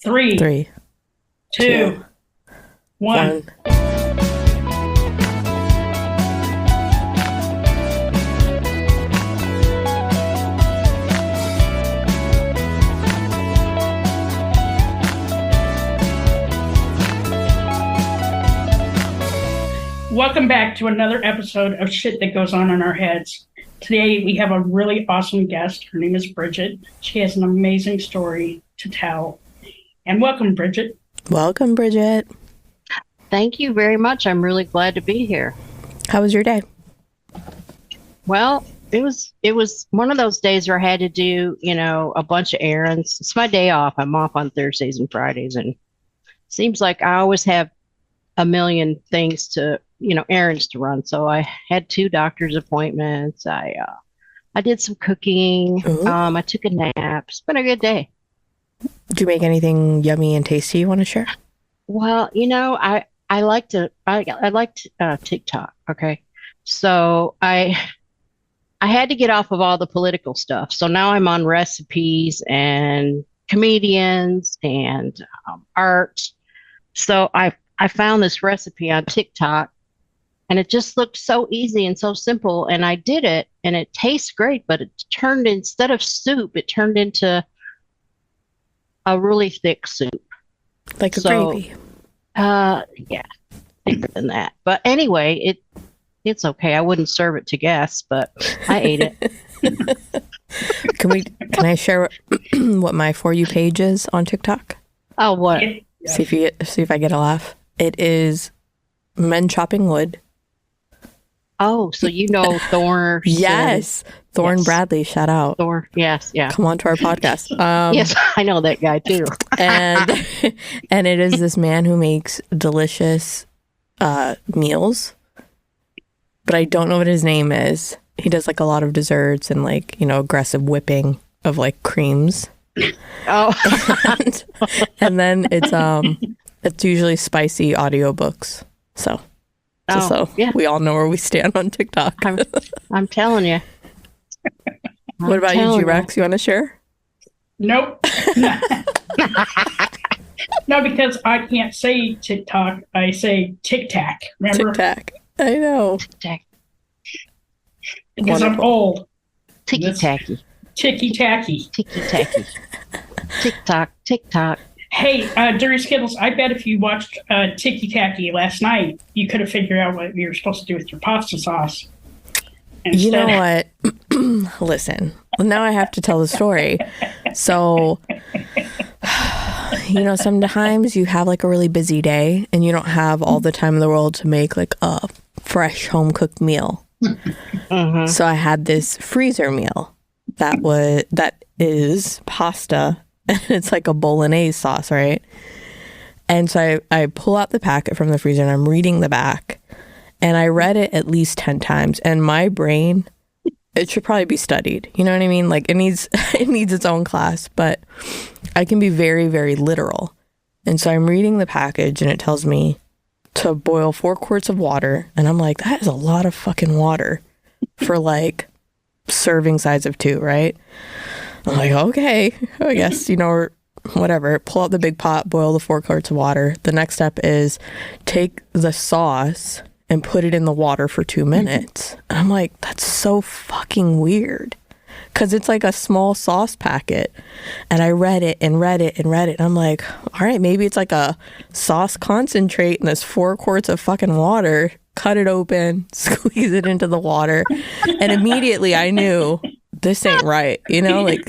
Three, Three, two, one. Welcome back to another episode of Shit That Goes On in Our Heads. Today we have a really awesome guest. Her name is Bridget. She has an amazing story to tell. And welcome, Bridget. Welcome, Bridget. Thank you very much. I'm really glad to be here. How was your day? Well, it was one of those days where I had to do, a bunch of errands. It's my day off. I'm off on Thursdays and Fridays, and it seems like I always have a million things to, errands to run. So I had 2 doctor's appointments. I did some cooking. I took a nap. It's been a good day. Did you make anything yummy and tasty you want to share? Well, I liked TikTok. Okay. So I had to get off of all the political stuff. So now I'm on recipes and comedians and art. So I found this recipe on TikTok and it just looked so easy and so simple. And I did it and it tastes great, but it turned, instead of soup, it turned into a really thick soup. Like a gravy. Yeah, thicker than that. But anyway, it's okay. I wouldn't serve it to guests, but I ate it. Can I share what my For You page is on TikTok? Oh, what? See if I get a laugh. It is men chopping wood. Oh, so Thor. Yes. Thorne Yes. Bradley, shout out. Thor, yes, yeah. Come on to our podcast. Yes, I know that guy too. and it is this man who makes delicious meals, but I don't know what his name is. He does like a lot of desserts and aggressive whipping of like creams. Oh. and then it's usually spicy audiobooks. So yeah. we all know where we stand on TikTok. I'm telling you. What about you, G-Rex? You want to share? Nope. No, because I can't say TikTok. I say Tic-Tac. Remember? Tic-Tac. I know. Tic-tac. Because I'm old. Ticky-tacky. Ticky-tacky. Ticky-tacky. Tick-tock. Tick-tock. Hey, Dirty Skittles, I bet if you watched Tiki Tacky last night, you could have figured out what you were supposed to do with your pasta sauce. You know what? Listen, now I have to tell the story. So, sometimes you have like a really busy day and you don't have all the time in the world to make like a fresh home cooked meal. Mm-hmm. So I had this freezer meal that is pasta. And it's like a bolognese sauce, right? And so I pull out the packet from the freezer and I'm reading the back. And I read it at least 10 times. And my brain, it should probably be studied. You know what I mean? Like it needs its own class. But I can be very, very literal. And so I'm reading the package and it tells me to boil 4 quarts of water. And I'm like, that is a lot of fucking water for like serving size of 2, right? I'm like, okay, I guess, or whatever. Pull out the big pot, boil the 4 quarts of water. The next step is take the sauce and put it in the water for 2 minutes. And I'm like, that's so fucking weird. Because it's like a small sauce packet. And I read it and read it and read it. And I'm like, all right, maybe it's like a sauce concentrate in this 4 quarts of fucking water. Cut it open, squeeze it into the water. And immediately I knew this ain't right, like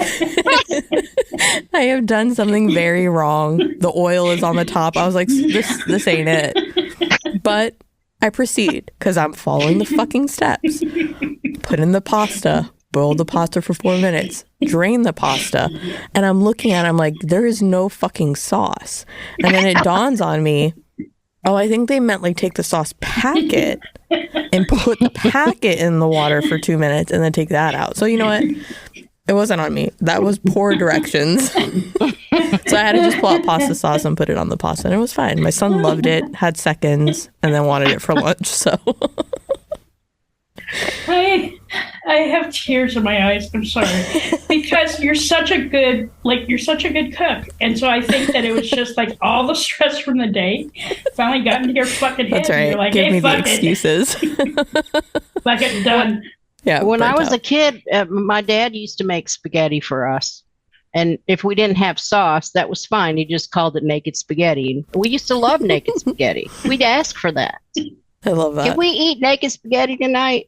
I have done something very wrong. The oil is on the top. I was like, this ain't it. But I proceed because I'm following the fucking steps. Put in the pasta, boil the pasta for 4 minutes, drain the pasta, and I'm looking at it, I'm like, there is no fucking sauce. And then it dawns on me, oh, I think they meant like take the sauce packet and put the packet in the water for 2 minutes and then take that out. So you know what? It wasn't on me. That was poor directions. So I had to just pull out pasta sauce and put it on the pasta and it was fine. My son loved it, had seconds, and then wanted it for lunch. So Hey, I have tears in my eyes. I'm sorry. Because you're such a good cook. And so I think that it was just like all the stress from the day finally got into your fucking head. That's And you're right. like, Give hey, me the fuck it. excuses. Fuck it, done. Yeah. When I burnt was a out. kid, my dad used to make spaghetti for us. And if we didn't have sauce, that was fine. He just called it naked spaghetti. And we used to love naked spaghetti. We'd ask for that. I love Can that. we eat naked spaghetti tonight?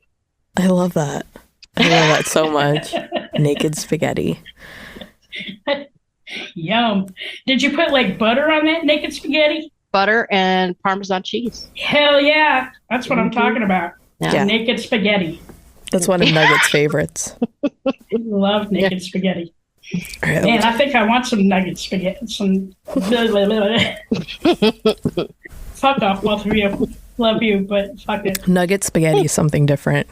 I love that. I love that so much. Naked spaghetti. Yum. Did you put like butter on that naked spaghetti? Butter and Parmesan cheese. Hell yeah. That's what I'm Mhm. talking about. Yeah. Naked spaghetti. That's one of Nugget's favorites. Love naked spaghetti. All right, Man, I think I want some nugget spaghetti. Some. Fuck off, both of you. Love you, but fuck it. Nugget spaghetti is something different.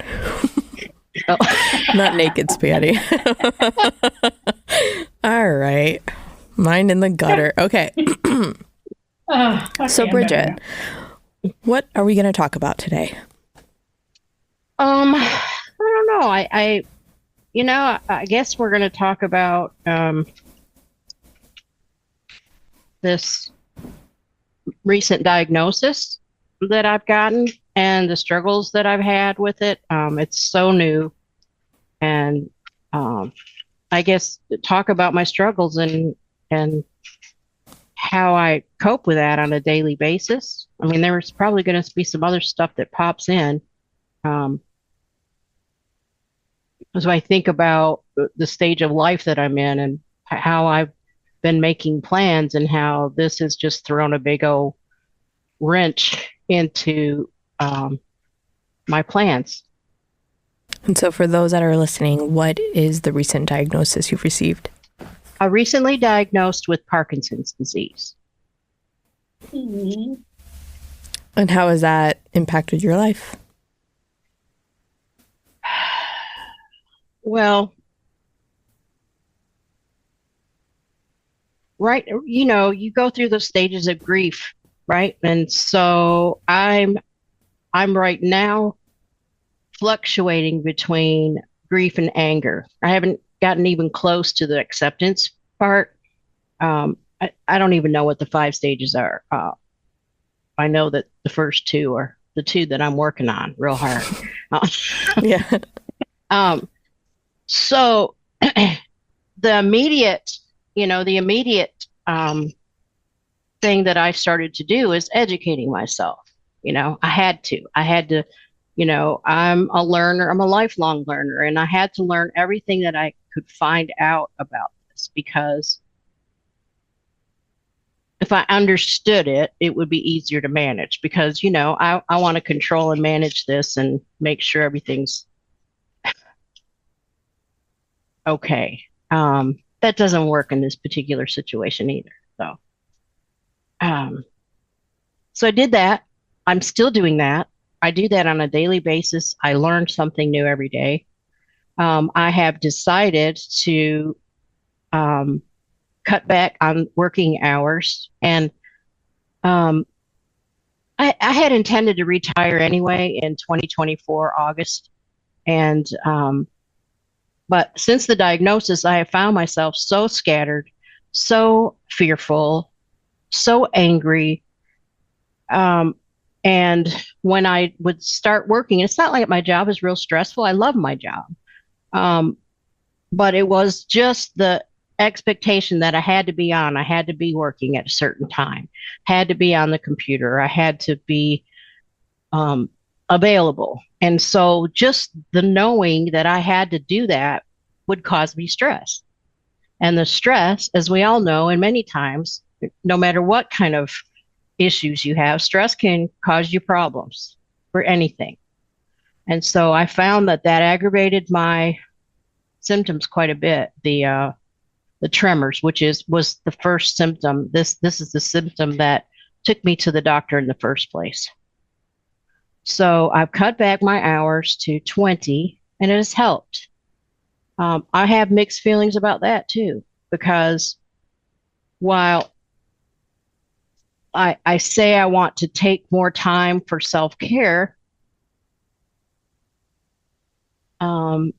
Oh. Not naked spaghetti. All right. Mine in the gutter. Okay. Okay, So, I'm Bridget, what are we going to talk about today? I don't know. I guess we're going to talk about this recent diagnosis that I've gotten and the struggles that I've had with it. It's so new, and I guess talk about my struggles and how I cope with that on a daily basis. I mean, there's probably going to be some other stuff that pops in. As I think about the stage of life that I'm in and how I've been making plans and how this has just thrown a big old wrench into my plans. And so, for those that are listening, what is the recent diagnosis you've received? I recently diagnosed with Parkinson's disease. Mhm. And how has that impacted your life? Well, right, you go through those stages of grief, right? And so I'm right now fluctuating between grief and anger. I haven't gotten even close to the acceptance part. I don't even know what the 5 stages are. I know that the first two are the two that I'm working on real hard. Yeah. So the immediate thing that I started to do is educating myself. I had to, I'm a learner, I'm a lifelong learner, and I had to learn everything that I could find out about this because if I understood it, it would be easier to manage because, I want to control and manage this and make sure everything's okay. That doesn't work in this particular situation either. So I did that. I'm still doing that. I do that on a daily basis. I learn something new every day. I have decided to cut back on working hours, and I had intended to retire anyway in 2024 August, and but since the diagnosis, I have found myself so scattered, so fearful, so angry. And when I would start working, it's not like my job is real stressful. I love my job. But it was just the expectation that I had to be on. I had to be working at a certain time, had to be on the computer. I had to be available. And so just the knowing that I had to do that would cause me stress. And the stress, as we all know, and many times, no matter what kind of issues you have, stress can cause you problems for anything. And so I found that aggravated my symptoms quite a bit. The tremors, which was the first symptom. This is the symptom that took me to the doctor in the first place. So I've cut back my hours to 20, and it has helped. I have mixed feelings about that too, because while I say I want to take more time for self-care, Um,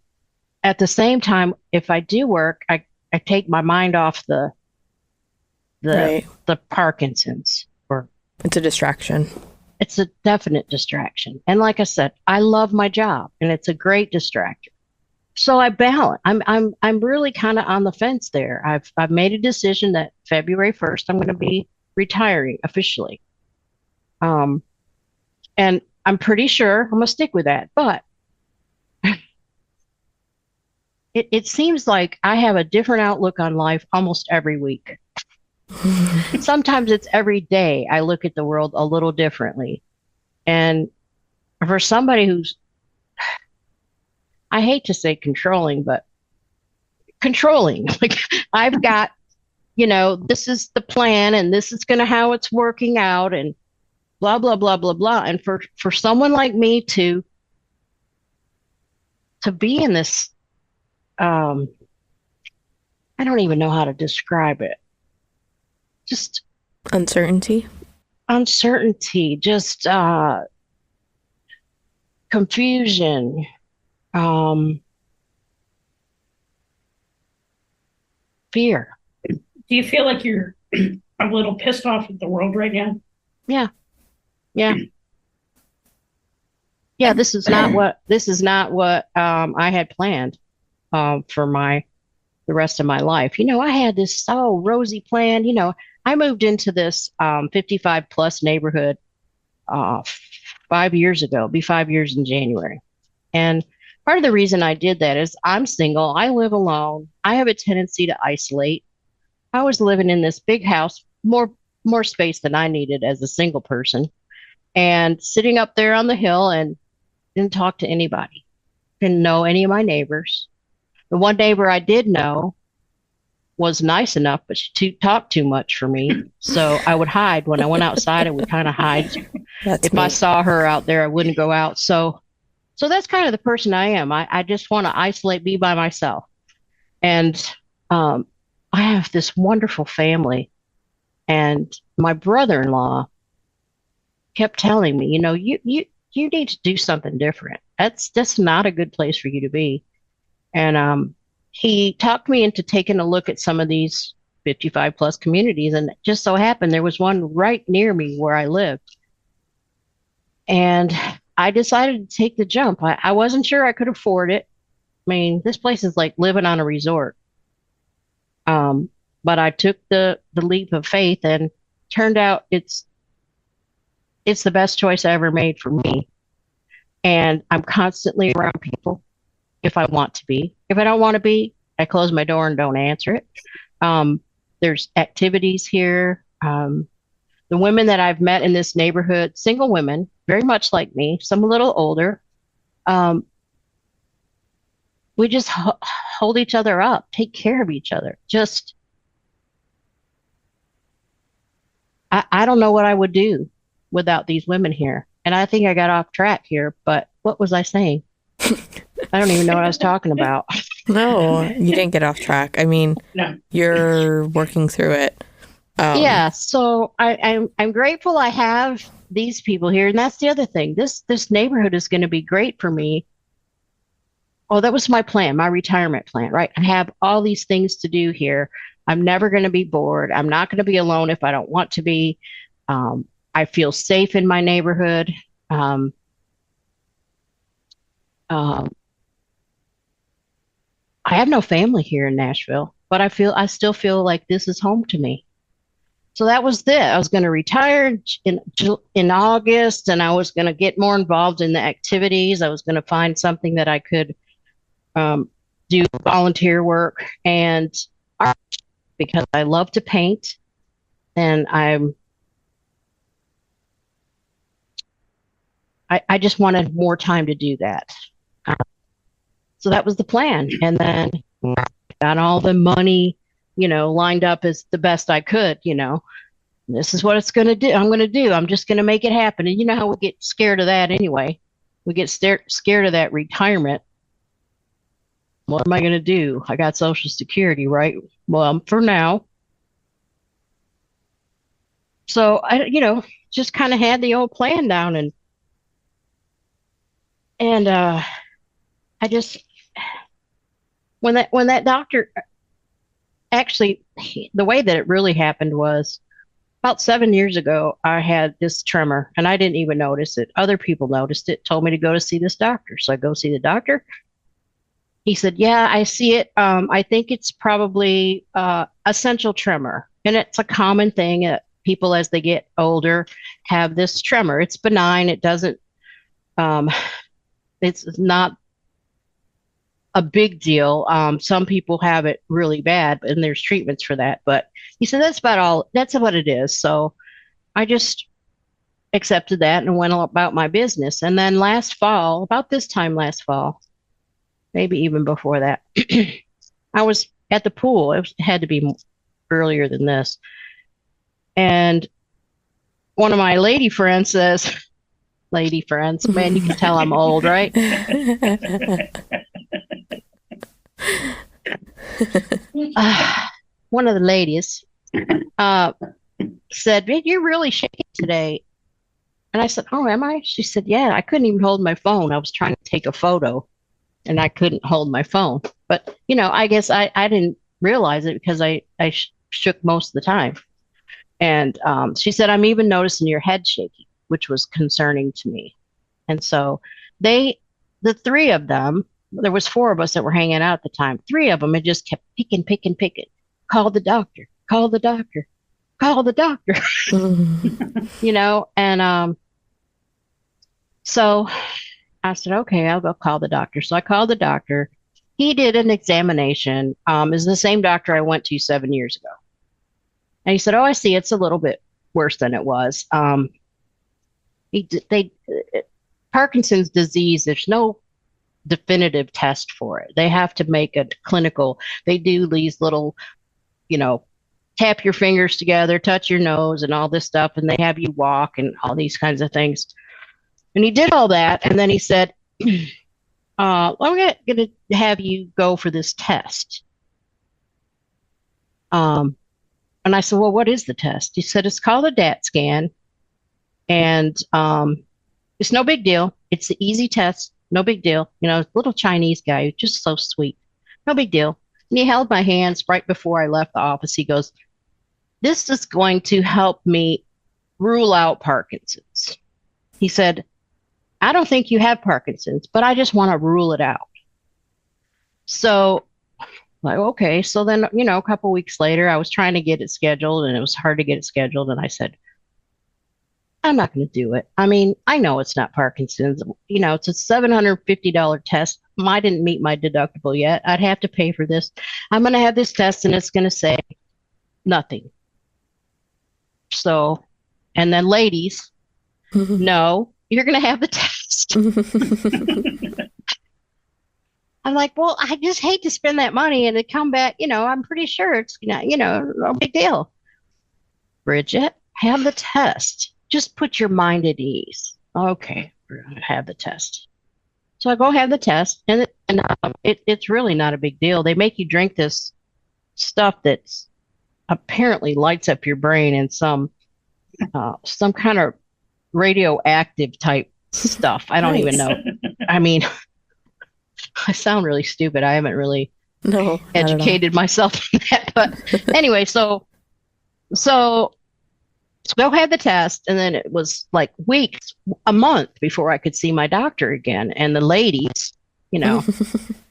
at the same time, if I do work, I take my mind off the Right. the Parkinson's, or It's a distraction. it's a definite distraction. And like I said, I love my job and it's a great distraction. So I balance. I'm really kind of on the fence there. I've made a decision that February 1st I'm going to be retiring officially. Um, and I'm pretty sure I'm gonna stick with that. But it seems like I have a different outlook on life almost every week. Sometimes it's every day I look at the world a little differently. And for somebody who's, I hate to say controlling, but controlling, like I've got, this is the plan and this is going to how it's working out and blah, blah, blah, blah, blah. And for someone like me to be in this, I don't even know how to describe it. Just Uncertainty. uncertainty, just confusion, um, fear. Do you feel like you're a little pissed off at the world right now? Yeah, yeah, yeah. This is not what I had planned for the rest of my life. I had this so rosy plan. I moved into this 55 plus neighborhood uh, 5 years ago. It'll be 5 years in January. And part of the reason I did that is I'm single. I live alone. I have a tendency to isolate. I was living in this big house, more space than I needed as a single person, and sitting up there on the hill and didn't talk to anybody. Didn't know any of my neighbors. The one neighbor I did know was nice enough, but she talked too much for me. So I would hide when I went outside. I would kind of hide. That's If me. I saw her out there, I wouldn't go out. So that's kind of the person I am. I just want to isolate, be by myself. And um, I have this wonderful family. And my brother-in-law kept telling me, you need to do something different. That's not a good place for you to be. And he talked me into taking a look at some of these 55 plus communities. And it just so happened there was one right near me where I lived. And I decided to take the jump. I wasn't sure I could afford it. I mean, this place is like living on a resort. Um, but I took the leap of faith and turned out it's the best choice I ever made for me. And I'm constantly around people if I want to be. If I don't want to be, I close my door and don't answer it. Um, there's activities here. The women that I've met in this neighborhood, single women, very much like me, some a little older, um, we just hold each other up, take care of each other. Just, I don't know what I would do without these women here. And I think I got off track here, but what was I saying? I don't even know what I was talking about. No, you didn't get off track. I mean, No. you're working through it. Yeah, so I'm grateful I have these people here, and that's the other thing. This neighborhood is going to be great for me. Oh, that was my plan, my retirement plan, right? I have all these things to do here. I'm never going to be bored. I'm not going to be alone if I don't want to be. I feel safe in my neighborhood. Um, um, I have no family here in Nashville, but I still feel like this is home to me. So that was it. I was going to retire in August, and I was going to get more involved in the activities. I was going to find something that I could do volunteer work and art because I love to paint, and I just wanted more time to do that. So that was the plan, and then got all the money, lined up as the best I could. This is what it's going to do. I'm going to do. I'm just going to make it happen. And you know how we get scared of that anyway. We get scared of that retirement. What am I going to do? I got Social Security, right? Well, for now. So just kind of had the old plan down and I just when that doctor actually the way that it really happened was about 7 years ago, I had this tremor and I didn't even notice it. Other people noticed it, told me to go to see this doctor. So I go see the doctor. He said, "Yeah, I see it. I think it's probably essential tremor. And it's a common thing. People, as they get older, have this tremor. It's benign. It doesn't, um, it's not a big deal. Some people have it really bad, and there's treatments for that. But he said, that's about all. That's what it is. So I just accepted that and went about my business. And then last fall, about this time last fall, maybe even before that, I was at the pool. It had to be earlier than this. And one of my lady friends says, lady friends, man, you can tell I'm old, right? One of the ladies said, "Man, you're really shaking today." And I said, "Oh, am I?" She said, "Yeah, I couldn't even hold my phone. I was trying to take a photo and I couldn't hold my phone." But, I guess I didn't realize it because I shook most of the time. And she said, "I'm even noticing your head shaking," which was concerning to me. And so the three of them, there was four of us that were hanging out at the time. Three of them had just kept picking. Call the doctor, call the doctor, call the doctor, and so I said, okay, I'll go call the doctor. So I called the doctor. He did an examination. Is the same doctor I went to 7 years ago. And he said, "Oh, I see. It's a little bit worse than it was. Parkinson's disease, there's no definitive test for it. They have to make a clinical, they do these little, tap your fingers together, touch your nose and all this stuff. And they have you walk and all these kinds of things." And he did all that. And then he said, "I'm going to have you go for this test." And I said, "Well, what is the test?" He said, "It's called a DAT scan. And it's no big deal. It's the easy test. No big deal. Little Chinese guy, just so sweet. No big deal." And he held my hands right before I left the office. He goes, "This is going to help me rule out Parkinson's." He said, "I don't think you have Parkinson's, but I just want to rule it out." So, like, okay. So then, a couple weeks later, I was trying to get it scheduled and it was hard to get it scheduled. And I said, "I'm not going to do it. I mean, I know it's not Parkinson's. It's a $750 test. I didn't meet my deductible yet. I'd have to pay for this. I'm going to have this test and it's going to say nothing." So, and then ladies, no, you're going to have the test. I'm like, well, I just hate to spend that money and to come back. I'm pretty sure it's, no big deal. "Bridget, have the test. Just put your mind at ease." Okay, we're going to have the test. So I go have the test, and it's really not a big deal. They make you drink this stuff that's apparently lights up your brain and some kind of radioactive type stuff. I don't even know. I mean, I sound really stupid. I haven't really educated myself in that. But anyway, so go have the test. And then it was like weeks, a month before I could see my doctor again. And the ladies,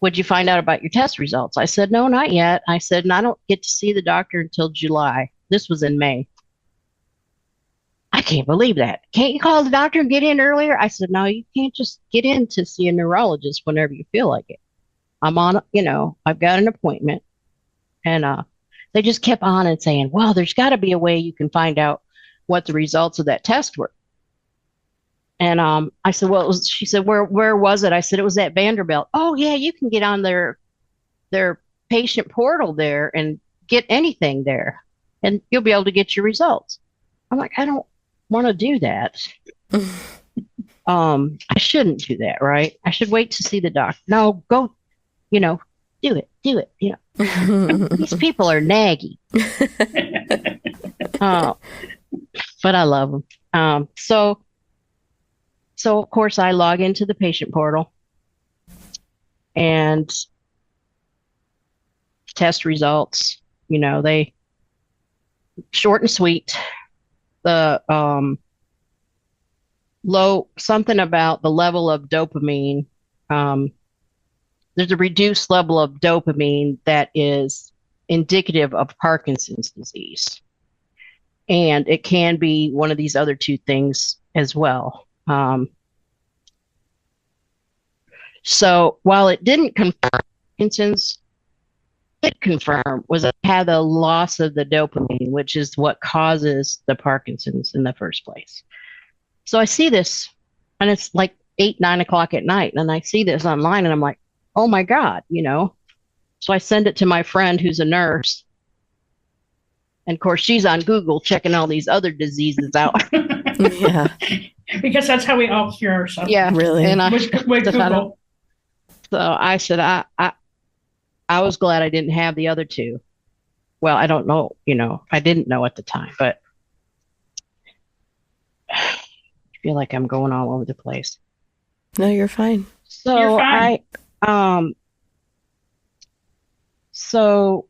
"Would you find out about your test results?" I said, "No, not yet." I said, "And I don't get to see the doctor until July." This was in May. "I can't believe that. Can't you call the doctor and get in earlier?" I said, "No, you can't just get in to see a neurologist whenever you feel like it. I'm on, I've got an appointment." And they just kept on and saying, "Well, there's got to be a way you can find out what the results of that test were." And I said, "Well," she said, where was it?" I said, "It was at Vanderbilt." "Oh, yeah, you can get on their patient portal there and get anything there, and you'll be able to get your results." I'm like, I don't want to do that. I shouldn't do that, right? I should wait to see the doctor. No, go, do it. These people are naggy. But I love them. So of course I log into the patient portal And test results, they short and sweet. The low, something about the level of dopamine. There's a reduced level of dopamine that is indicative of Parkinson's disease. And it can be one of these other two things as well. So while it didn't confirm Parkinson's, it confirmed was I had a loss of the dopamine, which is what causes the Parkinson's in the first place. So I see this, and it's like 8, 9 o'clock at night, and I see this online, and I'm like, oh my God, So I send it to my friend who's a nurse. And of course, she's on Google checking all these other diseases out. Yeah. Because that's how we all cure ourselves. Yeah. Really? And with Google. So I said, I was glad I didn't have the other two. Well, I don't know, I didn't know at the time, but I feel like I'm going all over the place. No, you're fine. So You're fine. So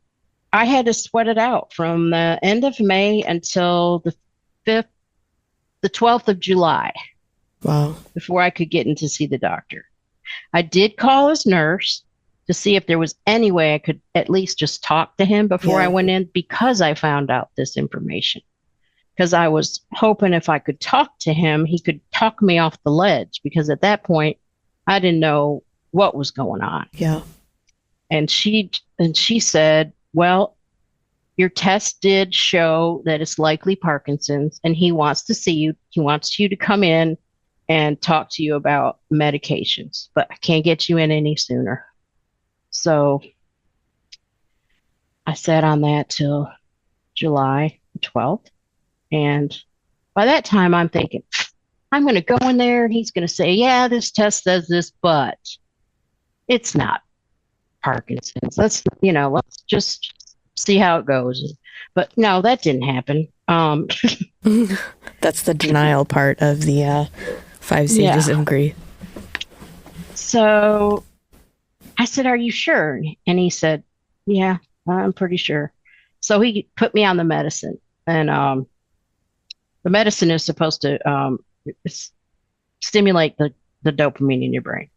I had to sweat it out from the end of May until the 12th of July. Wow. Before I could get in to see the doctor. I did call his nurse to see if there was any way I could at least just talk to him before I went in, because I found out this information. Because I was hoping if I could talk to him, he could talk me off the ledge, because at that point I didn't know what was going on. Yeah. And she said, well, your test did show that it's likely Parkinson's, and he wants to see you. He wants you to come in and talk to you about medications, but I can't get you in any sooner. So I sat on that till July 12th. And by that time, I'm thinking, I'm going to go in there and he's going to say, yeah, this test says this, but it's not Parkinson's. Let's just see how it goes. But no, that didn't happen. That's the denial part of the 5 stages of grief. So I said, are you sure? And he said, yeah, I'm pretty sure. So he put me on the medicine. And the medicine is supposed to stimulate the dopamine in your brain.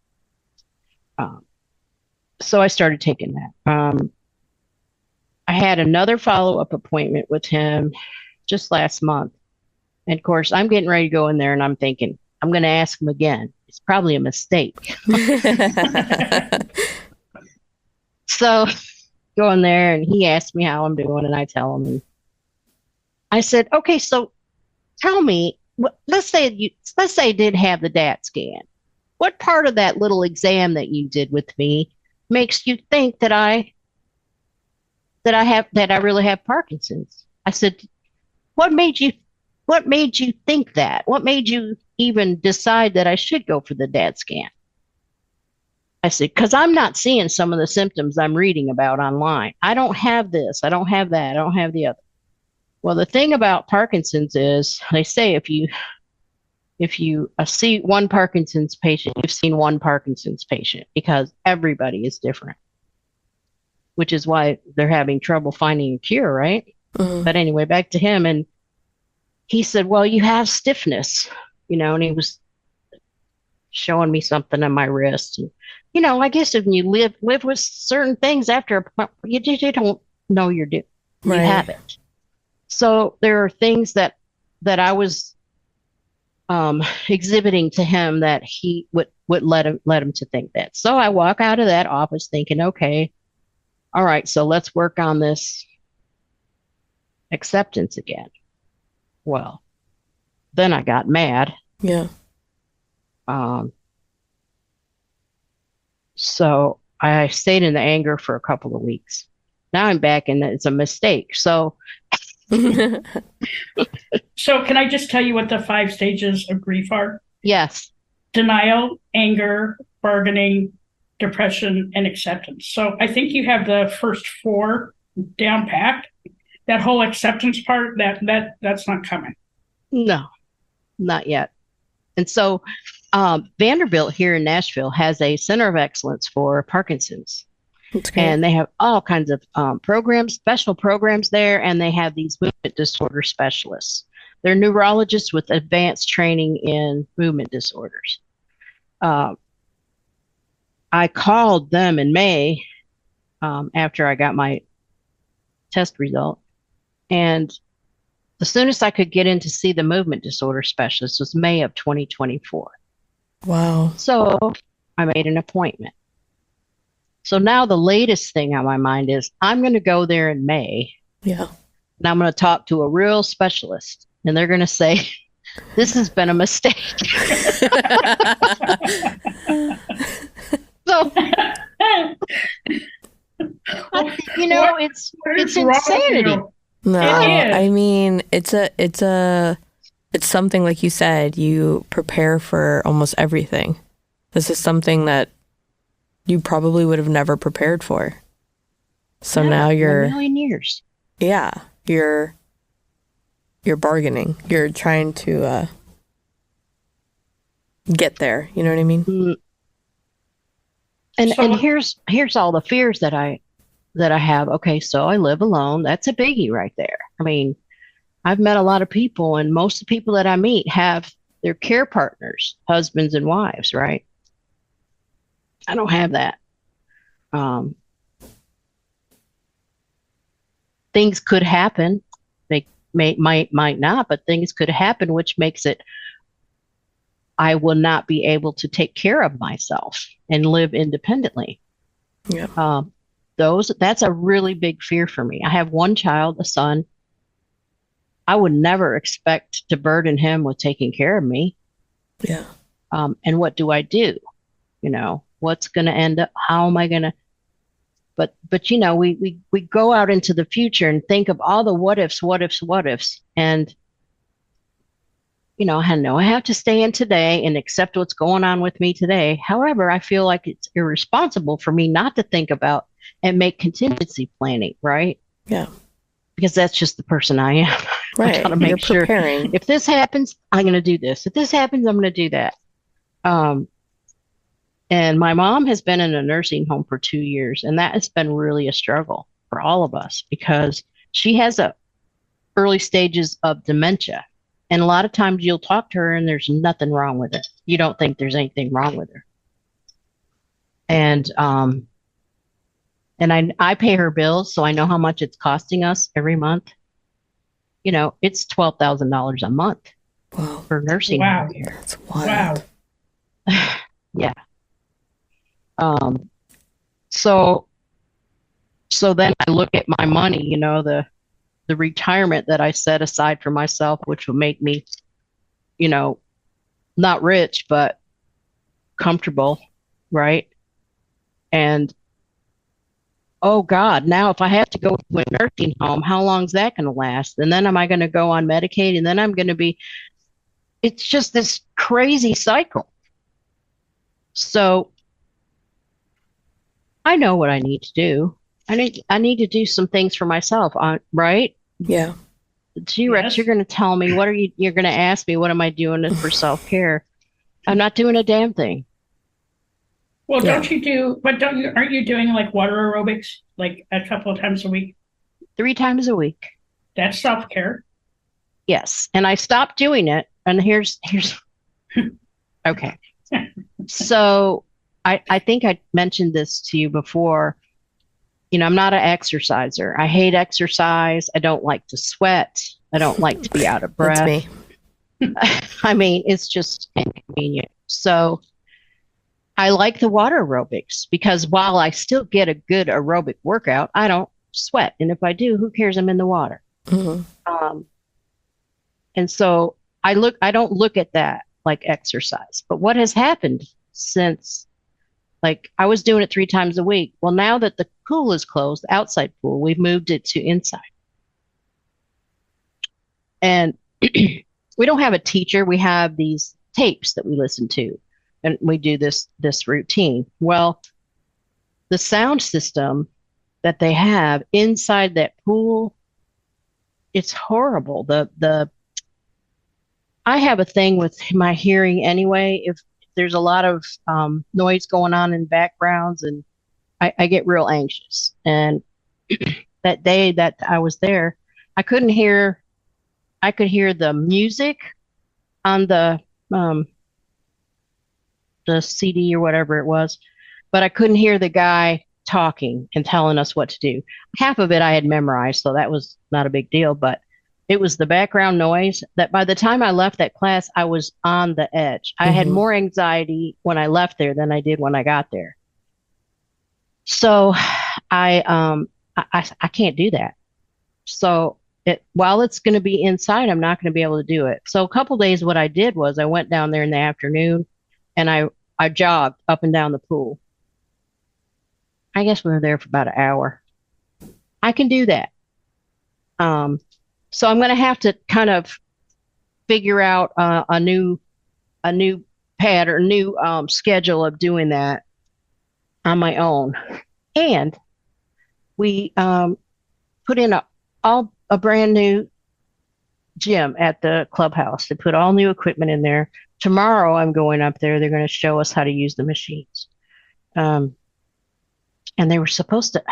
So I started taking that. I had another follow-up appointment with him just last month. And of course, I'm getting ready to go in there and I'm thinking, I'm going to ask him again. It's probably a mistake. So go in there and he asked me how I'm doing, and I tell him. And I said, okay, so tell me, let's say I did have the DAT scan. What part of that little exam that you did with me makes you think that I really have Parkinson's? I said, what made you think that? What made you even decide that I should go for the DAT scan? I said, because I'm not seeing some of the symptoms I'm reading about online. I don't have this. I don't have that. I don't have the other. Well, the thing about Parkinson's is they say if you see one Parkinson's patient, you've seen one Parkinson's patient, because everybody is different, which is why they're having trouble finding a cure, right? Mm-hmm. But anyway, back to him. And he said, well, you have stiffness, and he was showing me something on my wrist. And, I guess if you live with certain things after you don't know you have it. So there are things that I was exhibiting to him that he would let him to think that. So I walk out of that office thinking, okay, all right, so let's work on this acceptance again. Well, then I got mad. Yeah. So I stayed in the anger for a couple of weeks. Now I'm back and it's a mistake. So So can I just tell you what the 5 stages of grief are? Yes. Denial, anger, bargaining, depression, and acceptance. So I think you have the first 4 down packed. That whole acceptance part, that's not coming. No, not yet. And so Vanderbilt here in Nashville has a center of excellence for Parkinson's. That's great. And they have all kinds of programs, special programs there, and they have these movement disorder specialists. They're neurologists with advanced training in movement disorders. I called them in May after I got my test result, and the soonest I could get in to see the movement disorder specialist was May of 2024. Wow. So I made an appointment. So now the latest thing on my mind is I'm going to go there in May. Yeah. And I'm going to talk to a real specialist, and they're going to say, this has been a mistake. So, it's insanity. No, It is. I mean, it's something, like you said, you prepare for almost everything. This is something that you probably would have never prepared for. So now you're a million years. Yeah, you're bargaining. You're trying to get there. You know what I mean? And here's all the fears that I have. Okay, so I live alone. That's a biggie right there. I mean, I've met a lot of people, and most of the people that I meet have their care partners, husbands and wives, right? I don't have that. Things could happen. They might not, but things could happen, which makes it I will not be able to take care of myself and live independently. Yeah. That's a really big fear for me. I have one child, a son. I would never expect to burden him with taking care of me. Yeah. And what do I do? What's going to end up? How am I going to? But we go out into the future and think of all the what ifs, and I know I have to stay in today and accept what's going on with me today. However, I feel like it's irresponsible for me not to think about and make contingency planning, right? Yeah. Because that's just the person I am. Right. I gotta make sure preparing. If this happens, I'm going to do this. If this happens, I'm going to do that. And my mom has been in a nursing home for 2 years, and that has been really a struggle for all of us because she has early stages of dementia. And a lot of times you'll talk to her and there's nothing wrong with it. You don't think there's anything wrong with her. And I pay her bills, so I know how much it's costing us every month. It's $12,000 a month for nursing home care. That's wild. Wow. Yeah. So then I look at my money, the retirement that I set aside for myself, which will make me, not rich, but comfortable, right? And oh God, now if I have to go to a nursing home, how long is that going to last? And then am I going to go on Medicaid? And then I'm going to it's just this crazy cycle. So I know what I need to do. I need to do some things for myself, right? Yeah. T-Rex, Yes. You're going to tell me, you're going to ask me, what am I doing for self-care? I'm not doing a damn thing. Well, Yeah. aren't you doing like water aerobics like a couple of times a week? 3 times a week. That's self-care. Yes. And I stopped doing it. And here's okay. So I think I mentioned this to you before. I'm not an exerciser. I hate exercise. I don't like to sweat. I don't like to be out of breath. That's me. I mean, it's just inconvenient. So I like the water aerobics because while I still get a good aerobic workout, I don't sweat. And if I do, who cares? I'm in the water. Mm-hmm. And so I don't look at that like exercise. But what has happened since, like, I was doing it 3 times a week. Well, now that the pool is closed, the outside pool, we've moved it to inside. And we don't have a teacher. We have these tapes that we listen to, and we do this routine. Well, the sound system that they have inside that pool, it's horrible. I have a thing with my hearing anyway. there's a lot of noise going on in backgrounds, and I get real anxious. And that day that I was there, I couldn't hear. I could hear the music on the CD or whatever it was, but I couldn't hear the guy talking and telling us what to do. Half of it I had memorized, so that was not a big deal, but it was the background noise that by the time I left that class, I was on the edge. I had more anxiety when I left there than I did when I got there. So I can't do that. So while it's going to be inside, I'm not going to be able to do it. So a couple days, what I did was I went down there in the afternoon and I jogged up and down the pool. I guess we were there for about an hour. I can do that. So I'm going to have to kind of figure out a new pattern, new schedule of doing that on my own. And we put in a brand new gym at the clubhouse. They put all new equipment in there. Tomorrow I'm going up there. They're going to show us how to use the machines. And they were supposed to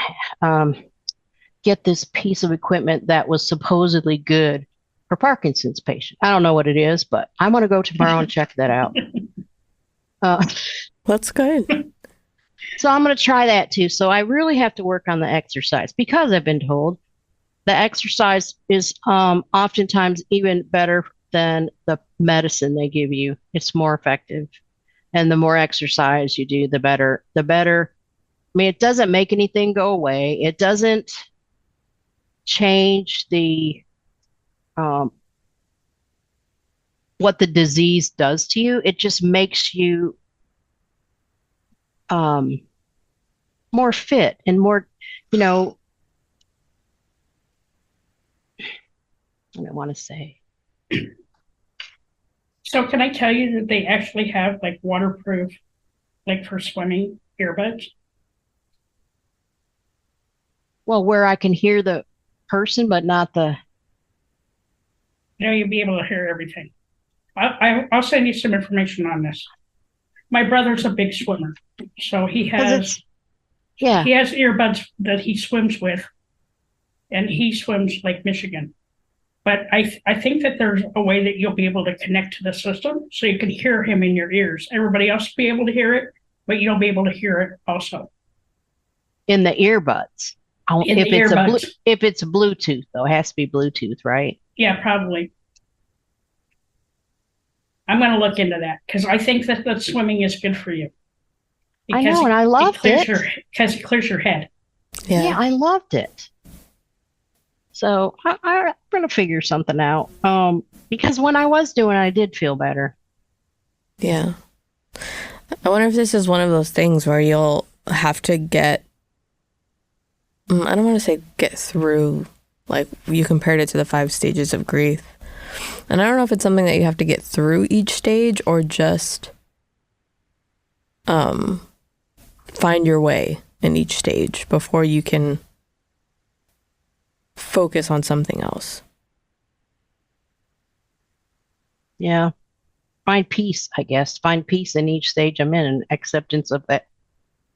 get this piece of equipment that was supposedly good for Parkinson's patient. I don't know what it is, but I'm going to go tomorrow and check that out. That's good. So I'm going to try that too. So I really have to work on the exercise because I've been told the exercise is oftentimes even better than the medicine they give you. It's more effective. And the more exercise you do, the better. The better. I mean, it doesn't make anything go away. It doesn't change the what the disease does to you. It just makes you more fit and more, I don't want to say. So can I tell you that they actually have like waterproof, like for swimming earbuds? Well, where I can hear the person, but not the. You'll be able to hear everything. I'll send you some information on this. My brother's a big swimmer, so he has earbuds that he swims with, and he swims Lake Michigan. But I think that there's a way that you'll be able to connect to the system so you can hear him in your ears. Everybody else will be able to hear it, but you'll be able to hear it also. In the earbuds. If it's Bluetooth, though, it has to be Bluetooth, right? Yeah, probably. I'm going to look into that because I think that the swimming is good for you. I know, and I loved it. Because it clears your head. Yeah, I loved it. So I'm going to figure something out. Because when I was doing it, I did feel better. Yeah. I wonder if this is one of those things where you'll have to I don't want to say get through, like you compared it to the 5 stages of grief. And I don't know if it's something that you have to get through each stage or just find your way in each stage before you can focus on something else. Yeah. Find peace, I guess. Find peace in each stage I'm in and acceptance of that.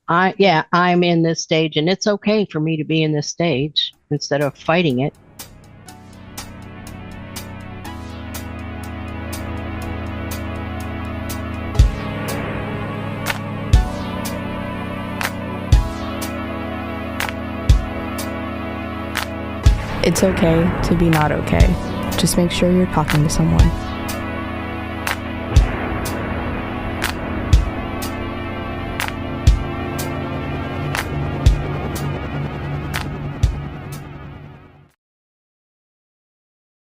I'm in this stage and it's okay for me to be in this stage instead of fighting it. It's okay to be not okay. Just make sure you're talking to someone.